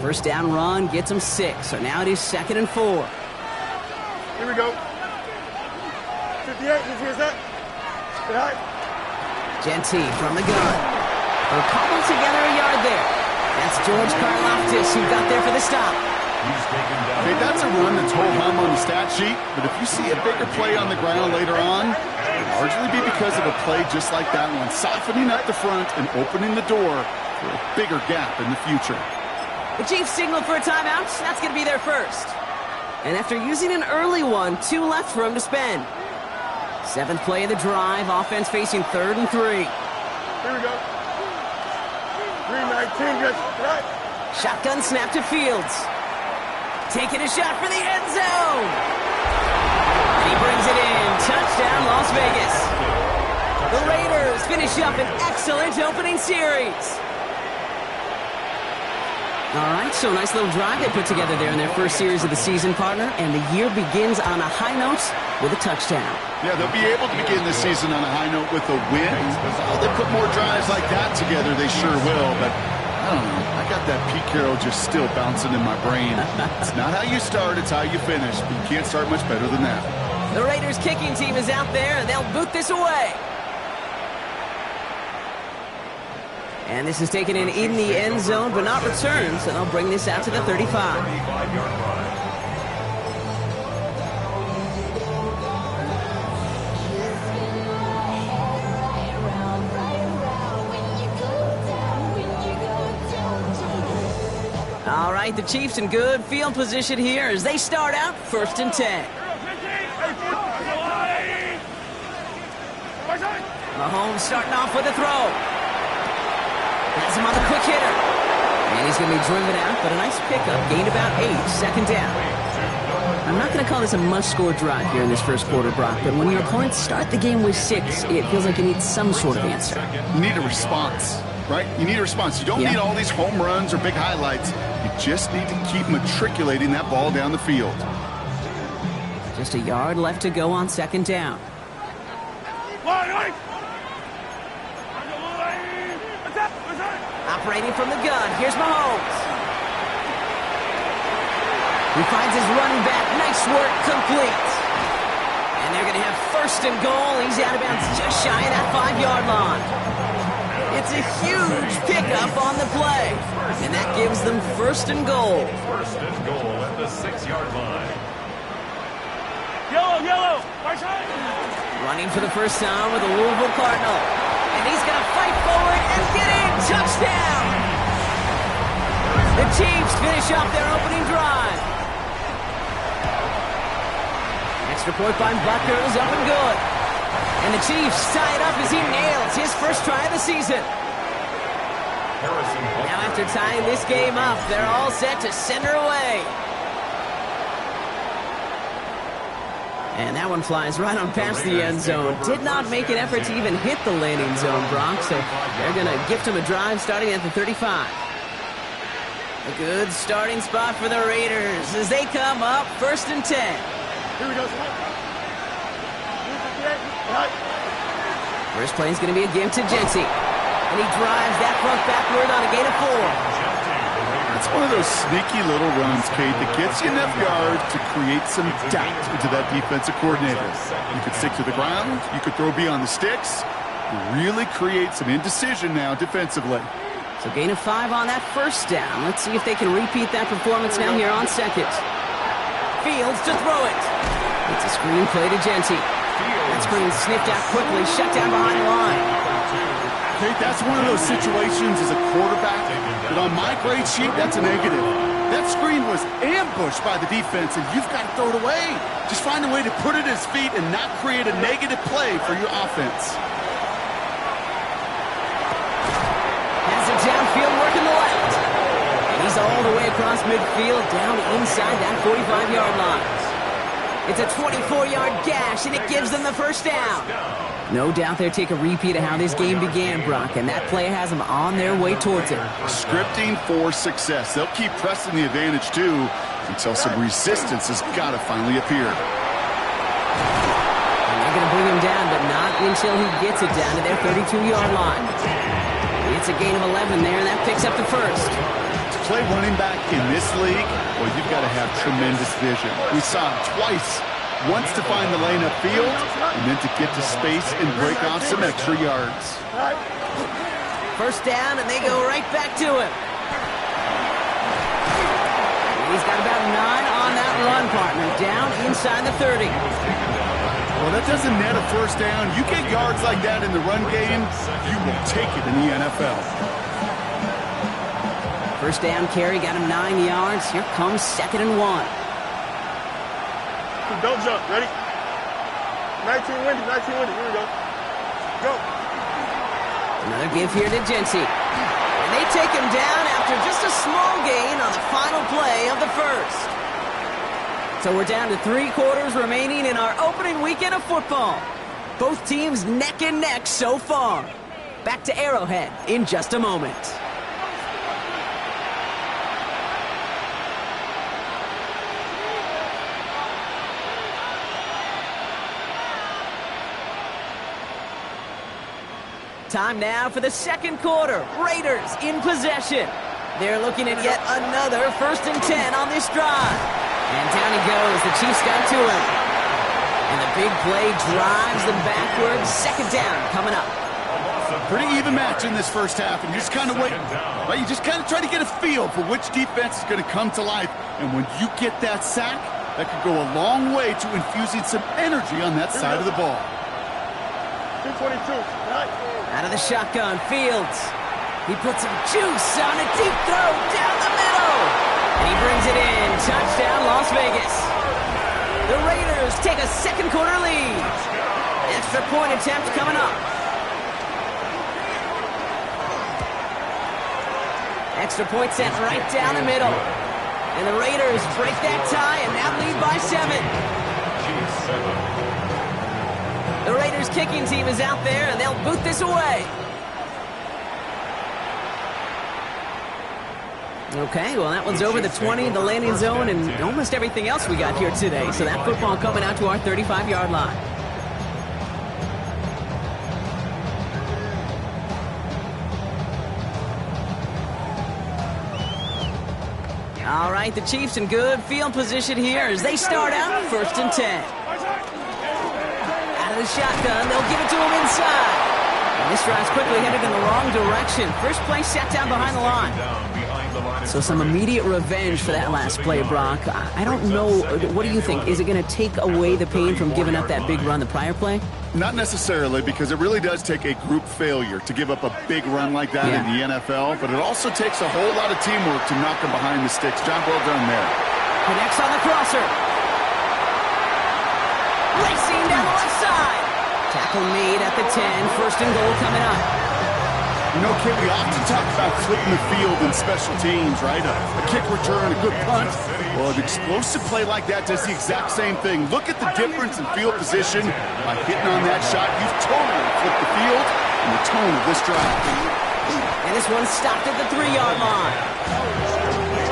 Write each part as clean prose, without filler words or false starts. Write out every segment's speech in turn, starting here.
First down run gets them 6. So now it is 2nd and 4. Here we go. 58, you hear that? Genty from the gun. They'll cobble together a yard there. That's George Karlaftis who got there for the stop. Hey, that's a run that's ho-hum on the stat sheet, but if you see a bigger play on the ground later on, it'll largely be because of a play just like that one, softening up the front and opening the door for a bigger gap in the future. The Chiefs signal for a timeout. That's going to be their first. And after using an early one, 2 left for him to spend. 7th play of the drive, offense facing 3rd and 3. Here we go. 3-19, just right. Shotgun snap to Fields. Taking a shot for the end zone. He brings it in. Touchdown, Las Vegas. The Raiders finish up an excellent opening series. All right, so nice little drive they put together there in their first series of the season, partner, and the year begins on a high note with a touchdown. Yeah, they'll be able to begin the season on a high note with a win. If they put more drives like that together, they sure will, but I don't know. I got that Pete Carroll just still bouncing in my brain. It's not how you start, it's how you finish. But you can't start much better than that. The Raiders kicking team is out there, and they'll boot this away. And this is taken in the end zone, but not returned, so they'll bring this out to the 35. All right, the Chiefs in good field position here as they start out 1st and 10. Mahomes starting off with a throw. Has him on the quick hitter. And he's going to be driven out, but a nice pickup. Gained about 8, 2nd down. I'm not going to call this a must-score drive here in this first quarter, Brock, but when your opponents start the game with 6, it feels like you need some sort of answer. You need a response, right? You need a response. You don't need all these home runs or big highlights. You just need to keep matriculating that ball down the field. Just a yard left to go on 2nd down. Operating from the gun, here's Mahomes. He finds his running back. Nice work, complete. And they're going to have 1st and goal. He's out of bounds just shy of that 5-yard line. It's a huge pickup on the play. And that gives them 1st and goal. 1st and goal at the 6-yard line. Yellow. Running for the first time with the Louisville Cardinal. And he's going to fight forward and get in. Touchdown! The Chiefs finish off their opening drive. Extra point by Butker is up and good. And the Chiefs tie it up as he nails his first try of the season. Now after tying this game up, they're all set to send her away. And that one flies right on past the end zone. Did not make an effort to even hit the landing zone, Brock. So they're going to gift him a drive starting at the 35. A good starting spot for the Raiders as they come up 1st and 10. Here we go. First play is going to be a give to Genty. And he drives that front backward on a gain of 4. It's one of those sneaky little runs, Kate, that gets you enough yards to create some doubt into that defensive coordinator. You could stick to the ground. You could throw beyond the sticks. Really create some indecision now defensively. So gain of 5 on that first down. Let's see if they can repeat that performance now here on 2nd. Fields to throw it. It's a screen play to Genty. That screen sniffed out quickly, shut down behind the line. Kate, that's one of those situations as a quarterback that on my grade sheet, that's a negative. That screen was ambushed by the defense, and you've got to throw it away. Just find a way to put it at his feet and not create a negative play for your offense. Has it downfield, working the left. And he's all the way across midfield, down inside that 45-yard line. It's a 24-yard gash, and it gives them the first down. No doubt they'll take a repeat of how this game began, Brock, and that play has them on their way towards it. Scripting for success. They'll keep pressing the advantage, too, until some resistance has got to finally appear. And they're going to bring him down, but not until he gets it down to their 32-yard line. It's a gain of 11 there, and that picks up the first. play running back in this league, well, you've got to have tremendous vision. We saw it twice. Once to find the lane upfield, and then to get to space and break off some extra yards. First down, and they go right back to him. He's got about 9 on that run, partner. Down inside the 30. Well, that doesn't net a first down. You get yards like that in the run game, you will take it in the NFL. First down carry, got him 9 yards. Here comes 2nd and 1. Don't jump. Ready? 19 windy. Here we go. Go. Another give here to Jency. And they take him down after just a small gain on the final play of the first. So we're down to 3 quarters remaining in our opening weekend of football. Both teams neck and neck so far. Back to Arrowhead in just a moment. Time now for the second quarter. Raiders in possession. They're looking at yet another 1st and 10 on this drive. And down he goes. The Chiefs got to him. And the big play drives them backwards. 2nd down coming up. Pretty even match in this first half, and you just kind of wait. Right? You just kind of try to get a feel for which defense is going to come to life. And when you get that sack, that could go a long way to infusing some energy on that side of the ball. 222. Right. Out of the shotgun, Fields. He puts some juice on a deep throw down the middle. And he brings it in. Touchdown, Las Vegas. The Raiders take a second quarter lead. Extra point attempt coming up. Extra point sent right down the middle. And the Raiders break that tie and now lead by 7. The Raiders kicking team is out there, and they'll boot this away. Okay, well, that one's over the 20, the landing zone, and almost everything else we got here today. So that football coming out to our 35-yard line. All right, the Chiefs in good field position here as they start out 1st and 10. The shotgun, they'll give it to him inside. And this drive's quickly headed in the wrong direction. First play sat down behind the line. So some immediate revenge for that last play, Brock. I don't know. What do you think? Is it going to take away the pain from giving up that big run the prior play? Not necessarily, because it really does take a group failure to give up a big run like that in the NFL. But it also takes a whole lot of teamwork to knock him behind the sticks. Job well done there. Connects on the crosser. Racing down the left side. Tackle made at the 10. 1st and goal coming up. You know, Kid, we often talk about flipping the field in special teams, right? A kick return, a good punt. Well, an explosive play like that does the exact same thing. Look at the difference in field position. By hitting on that shot, you've totally flipped the field and the tone of this drive. And this one stopped at the 3-yard line.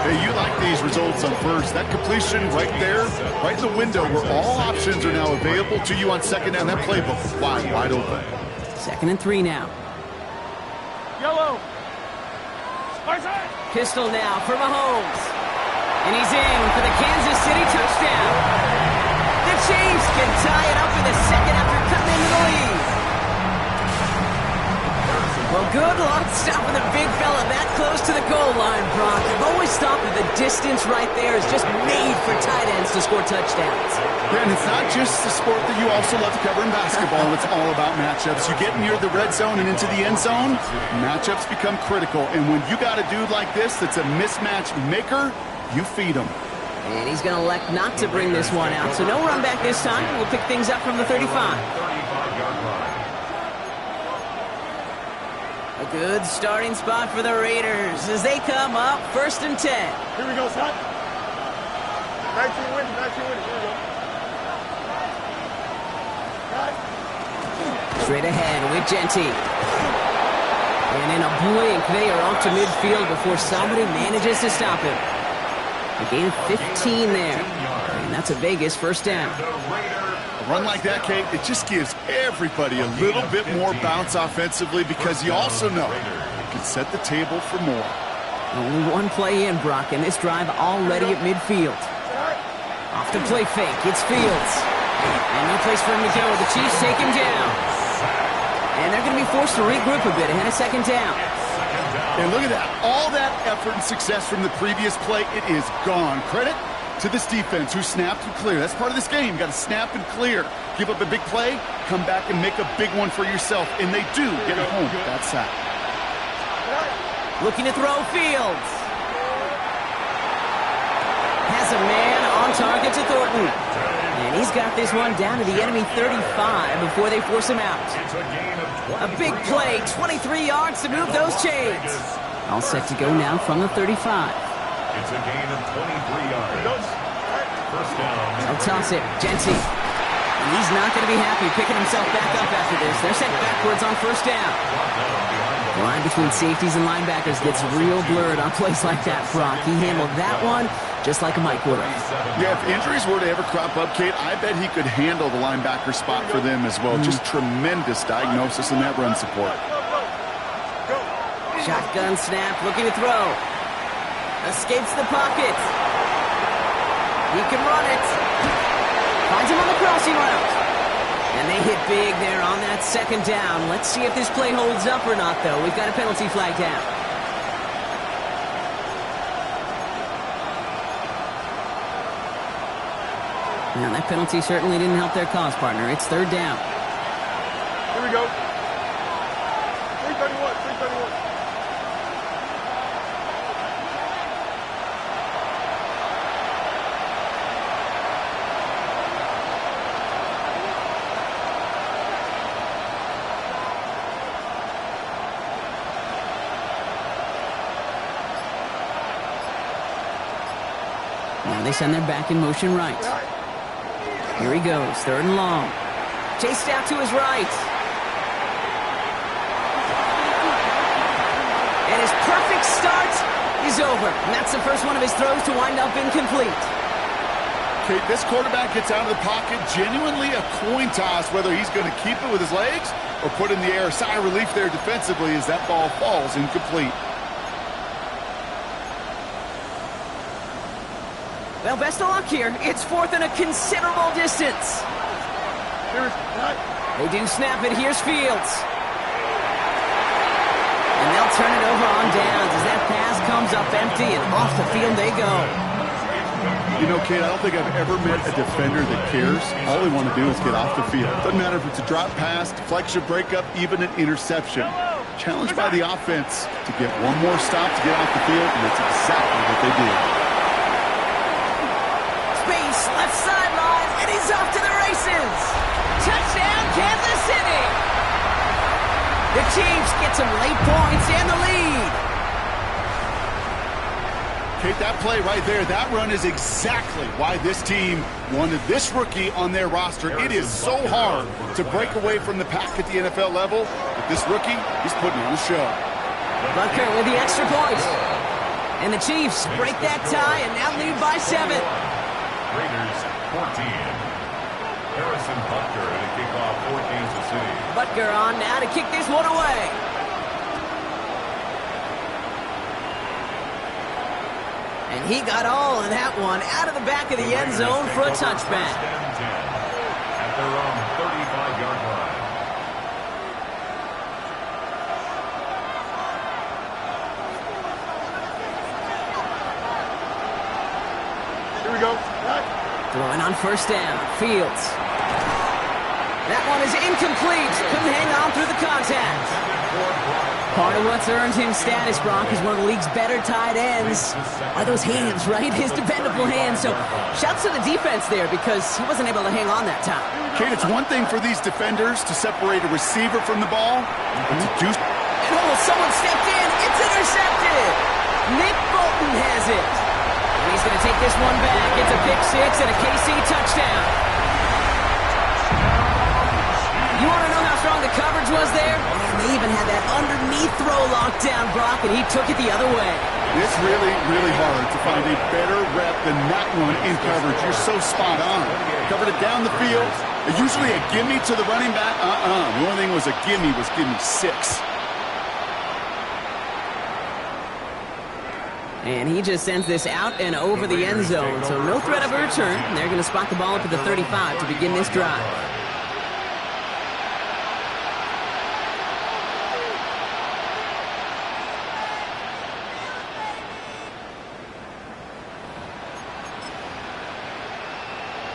Hey, you like these results on first. That completion right there, right in the window where all options are now available to you on 2nd down. That playbook wide open. 2nd and 3 now. Yellow. Pistol now for Mahomes. And he's in for the Kansas City touchdown. The Chiefs can tie it up in the 2nd after cutting into the lead. Well, good luck stopping the big fella that close to the goal line, Brock. I've always thought that the distance right there is just made for tight ends to score touchdowns. Yeah, and it's not just the sport that you also love to cover in basketball. It's all about matchups. You get near the red zone and into the end zone, matchups become critical. And when you got a dude like this that's a mismatch maker, you feed him. And he's going to elect not to bring this one out. So no run back this time. We'll pick things up from the 35. A good starting spot for the Raiders as they come up 1st and 10. Here we go, son. 19 windy. Here we go. Straight ahead with Jenty. And in a blink, they are off to midfield before somebody manages to stop him. A gain of 15 there. And that's a Vegas 1st down. A run like that, Kate, it just gives everybody a little bit more bounce offensively because you also know it can set the table for more. Only one play in, Brock, and this drive already at midfield. Off to play fake, it's Fields. And no place for him to go. The Chiefs take him down. And they're going to be forced to regroup a bit ahead of second down. And look at that. All that effort and success from the previous play, it is gone. Credit to this defense who snapped and clear. That's part of this game. You got to snap and clear. Give up a big play, come back and make a big one for yourself. And they do get it home. That's that. Looking to throw, Fields. Has a man on target to Thornton. And he's got this one down to the enemy 35 before they force him out. A big play, 23 yards to move those chains. All set to go now from the 35. It's a gain of 23 yards. First down. They'll toss it, Jency. And he's not going to be happy picking himself back up after this. They're sent backwards on first down. The line between safeties and linebackers gets real blurred on plays like that, Brock. He handled that one just like Mike would have. Yeah, if injuries were to ever crop up, Kate, I bet he could handle the linebacker spot for them as well. Just tremendous diagnosis in that run support. Shotgun snap, looking to throw. Escapes the pocket. He can run it. Finds him on the crossing route. And they hit big there on that second down. Let's see if this play holds up or not, though. We've got a penalty flag down. Now, that penalty certainly didn't help their cause, partner. It's third down. Here we go. 331, 331. Now they send their back in motion right. Here he goes, third and long. Chased out to his right. And his perfect start is over. And that's the first one of his throws to wind up incomplete. Okay, this quarterback gets out of the pocket, genuinely a coin toss whether he's going to keep it with his legs or put in the air. Sigh of relief there defensively as that ball falls incomplete. Well, best of luck here. It's fourth and a considerable distance. They do snap it. Here's Fields. And they'll turn it over on downs as that pass comes up empty and off the field they go. You know, Kate, I don't think I've ever met a defender that cares. All they want to do is get off the field. Doesn't matter if it's a drop pass, deflection, breakup, even an interception. Challenged by the offense to get one more stop to get off the field, and that's exactly what they did. Space, left sideline, and he's off to the races. Touchdown, Kansas City. The Chiefs get some late points and the lead. Kate, that play right there, that run is exactly why this team wanted this rookie on their roster. It is so hard to break away from the pack at the NFL level, but this rookie, he's putting on a show. Butker with the extra point. And the Chiefs break that tie and now lead by 7. Raiders 14. Harrison Butker to kick off for Kansas City. Butker on now to kick this one away. And he got all of that one out of the back of the end zone for a touchback. At their own 35-yard line. Here we go. Throwing on first down. Fields. That one is incomplete. Couldn't hang on through the contact. Part of what's earned him status, Brock, is one of the league's better tight ends. Are those hands, right? His dependable hands. So shouts to the defense there because he wasn't able to hang on that time. Kate, it's one thing for these defenders to separate a receiver from the ball, but to do... And oh, someone stepped in. It's intercepted. Nick Bolton has it. And he's going to take this one back. It's a pick six and a KC touchdown. You want to know how strong the coverage was there? And they even had that underneath throw locked down, Brock, and he took it the other way. It's really, really hard to find a better rep than that one in coverage. You're so spot on. Covered it down the field. Usually a gimme to the running back. The only thing was a gimme 6. And he just sends this out and over the end zone, so no threat of a return. And they're going to spot the ball up at the 35 to begin this drive.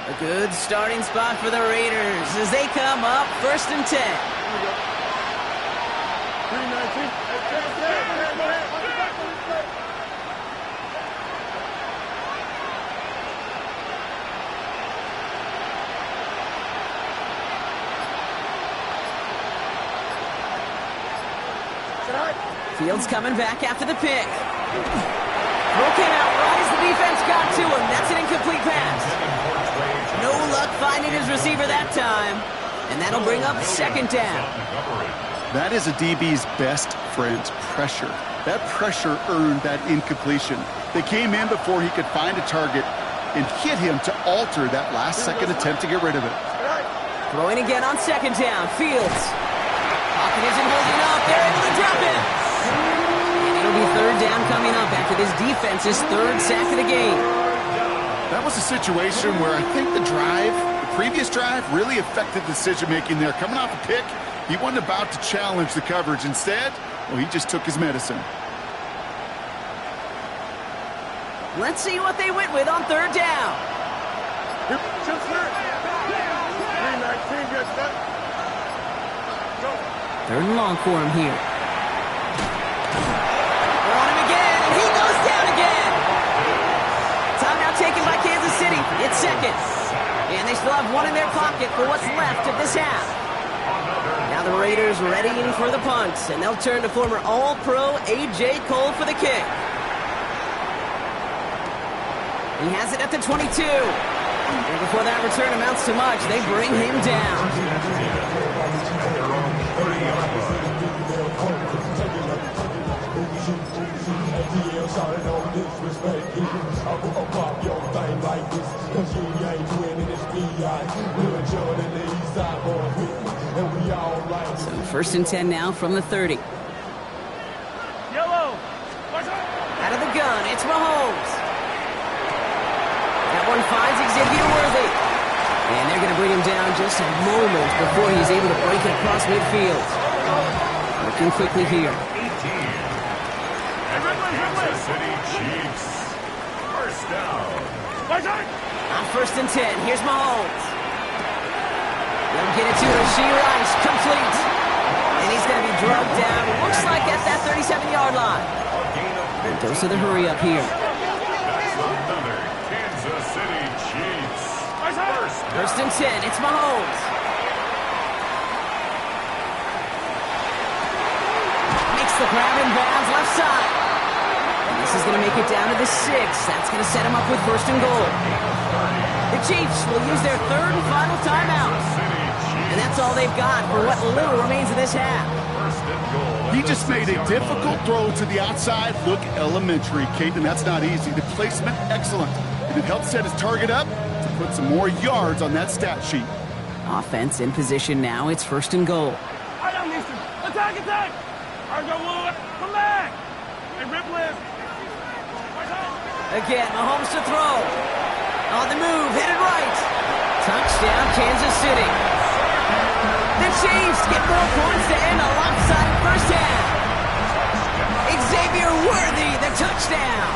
A good starting spot for the Raiders as they come up 1st and 10. 319. Fields coming back after the pick. Broken out right as the defense got to him. That's an incomplete pass. No luck finding his receiver that time. And that'll bring up 2nd down. That is a DB's best friend, pressure. That pressure earned that incompletion. They came in before he could find a target and hit him to alter that last-second attempt to get rid of it. Throwing again on 2nd down. Fields. Pocket isn't holding up. They're able to drop him. And it'll be 3rd down coming up after this defense's 3rd sack of the game. That was a situation where I think the previous drive really affected decision-making there. Coming off a pick, he wasn't about to challenge the coverage. Instead, well, he just took his medicine. Let's see what they went with on 3rd down. 319 gets that. 3rd and long for him here. They're on him again, and he goes down again. Timeout taken by Kansas City. It's 2nd. And they still have one in their pocket for what's left of this half. Now the Raiders readying for the punt, and they'll turn to former All-Pro A.J. Cole for the kick. He has it at the 22. And before that return amounts to much, they bring him down. So 1st and 10 now from the 30. Yellow. Out of the gun, it's Mahomes. That one finds Xavier Worthy. And they're going to bring him down just a moment before he's able to break it across midfield. Working quickly here. Kansas City Chiefs. 1st down. On 1st and 10, here's Mahomes. They'll get it to Rashee Rice, complete. And he's going to be drugged down, looks like at that 37-yard line. And dose of the hurry up here. That's another Kansas City Chiefs. 1st and 10, it's Mahomes. Makes the grab in bounds left side. And this is going to make it down to the 6. That's going to set him up with 1st and goal. The Chiefs will use their 3rd and final timeout. And that's all they've got for what little remains of this half. He just made a difficult throw to the outside. Look elementary, Caden. That's not easy. The placement, excellent. And it helped set his target up to put some more yards on that stat sheet. Offense in position now. It's 1st and goal. Attack! Come back! And rip left. Again, Mahomes to throw. On the move, headed right. Touchdown, Kansas City. The Chiefs get more points to end a lopsided 1st half. Xavier Worthy, the touchdown.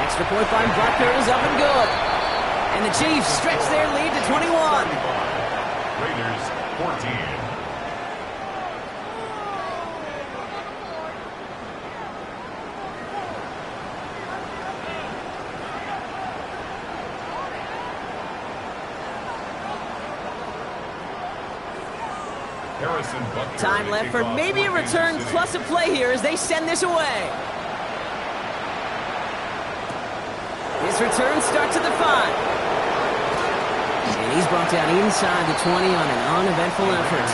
Extra point by Butker is up and good. And the Chiefs stretch their lead to 21. Raiders 14. Time left for maybe a return plus a play here as they send this away. His return starts at the 5. And he's brought down inside the 20 on an uneventful effort.